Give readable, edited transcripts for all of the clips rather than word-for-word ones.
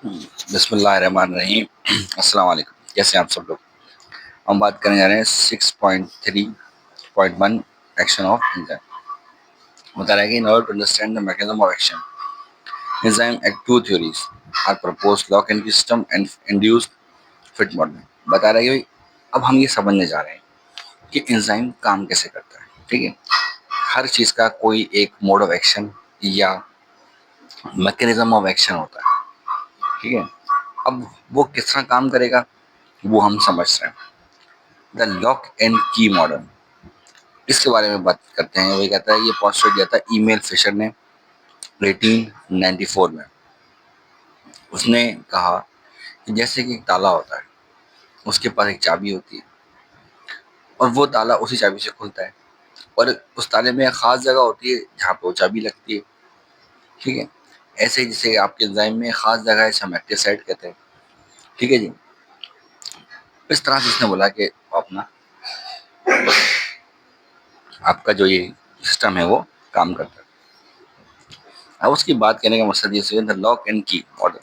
बिस्मिल्लाहिर्रहमानिर्रहीम। अस्सलाम वालेकुम। कैसे हैं आप सब लोग? हम बात करने जा रहे हैं 6.3.1 एक्शन ऑफ एंजाइम। बता रहा है कि in order to understand the mechanism of action enzyme act two theories are propose lock and system and induced fit model. बता रहा है कि भाई अब हम ये समझने जा रहे हैं कि एंजाइम काम कैसे करता है। ठीक है, हर चीज़ का कोई एक मोड ऑफ एक्शन या मैकेनिज्म ऑफ एक्शन होता है। ठीक है, अब वो किस तरह काम करेगा वो हम समझ रहे हैं। द लॉक एंड की मॉडल, इसके बारे में बात करते हैं। वही कहता है, ये पोस्टर दिया था ईमेल फिशर ने 1894 में। उसने कहा कि जैसे कि एक ताला होता है, उसके पास एक चाबी होती है और वो ताला उसी चाबी से खुलता है, और उस ताले में एक खास जगह होती है जहाँ पे वो चाबी लगती है। ठीक है, ऐसे ही जैसे आपके एंजाइम में खास जगह है, हम एक्टिव साइट कहते हैं। ठीक है जी, इस तरह से इसने बोला कि अपना आपका जो ये सिस्टम है वो काम करता है। अब उसकी बात करने का मकसद ये, द लॉक एंड की model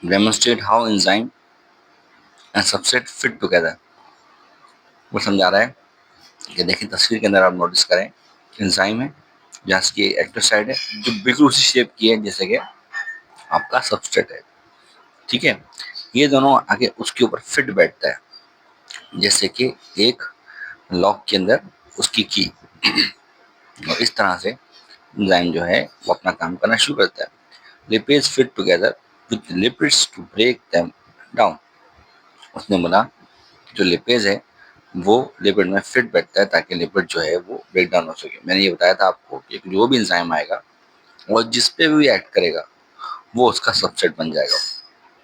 demonstrate how enzyme and subset fit together. वो समझा रहा है कि देखिए तस्वीर के अंदर आप नोटिस करें, एंजाइम है जहाँ की एक्टिव साइड है जो बिल्कुल उसी शेप की है जैसे कि आपका सबस्ट्रेट है। ठीक है, ये दोनों आगे उसके ऊपर फिट बैठता है जैसे कि एक लॉक के अंदर उसकी की। और इस तरह से एंजाइम जो है वो अपना काम करना शुरू करता है। Lipids fit together with lipids to break them down. उसने बोला जो लिपेज है वो लिपिड में फिट बैठता है ताकि लिपिड जो है वो ब्रेक डाउन हो सके। मैंने ये बताया था आपको कि जो भी एंजाइम आएगा और जिस पे भी एक्ट करेगा वो उसका सबसेट बन जाएगा।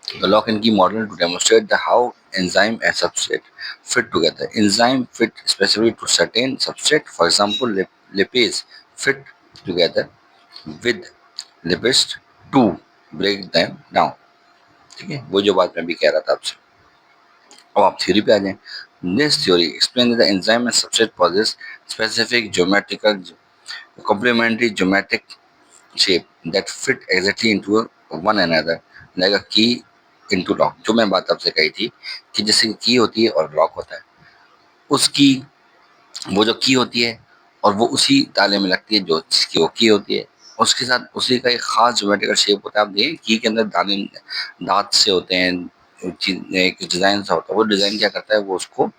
The lock and key model to demonstrate the how enzyme and substrate fit together. Enzyme fit specifically to certain substrate. For example, lipase fit together with lipids to break them down. ठीक है, वो जो बात मैं भी कह रहा था आपसे। अब आप थ्योरी पे आ जाएं। This theory explain the enzyme and subset possess specific geometrical complementary geometric shape that fit exactly into one another like a key into lock। जो मैं बात आपसे कही थी कि जैसे की होती है और लॉक होता है, उसकी वो जो की होती है और वो उसी ताले में लगती है जो जिसकी वो की होती है, उसके साथ उसी का एक खास ज्योमेट्रिकल शेप होता है। आप देखिए की के अंदर दाने दांत से होते हैं, एक डिजाइन सा होता है। वो डिजाइन क्या करता है, वो उसको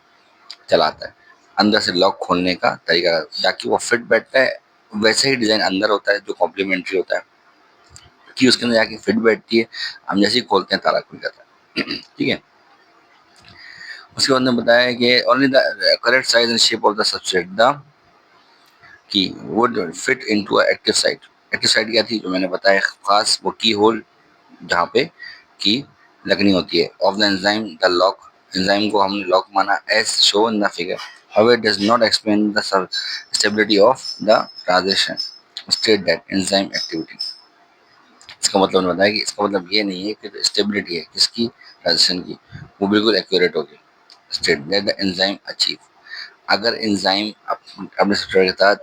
चलाता है। अंदर से लॉक खोलने का तरीका ताकि वो फिट बैठता है, वैसे ही डिजाइन अंदर होता है जो कॉम्प्लीमेंट्री होता है कि उसके अंदर जाके फिट बैठती है। हम जैसे ही खोलते हैं ताला खुल जाता है। ठीक है, उसके बाद ने बताया कि only the correct size and shape of the substrate the key would fit into active site. Active site क्या थी जो मैंने बताया, खास वो की होल जहाँ पे की लगनी होती है of the enzyme the lock. Enzyme को हमने लॉक माना as show in the figure. However, it does not explain the stability of the transition state that enzyme activity। इसका मतलब उन्होंने बताया कि इसका मतलब ये नहीं है कि स्टेबिलिटी है किसकी, ट्रांजिशन की, वो बिल्कुल एक्यूरेट होगी। State that the enzyme achieve. अगर एंजाइम अपने सब्सट्रेट के साथ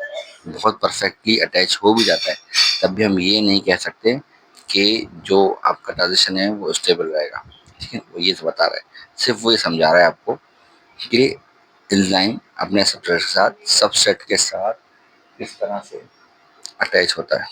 बहुत परफेक्टली अटैच हो भी जाता है तब भी हम ये नहीं कह सकते कि जो आपका ट्रांजिशन है वो स्टेबल रहेगा। ठीक है, वो ये बता रहा है, सिर्फ वो ये समझा रहा है आपको कि एंजाइम अपने सब्सट्रेट के साथ किस तरह से अटैच होता है।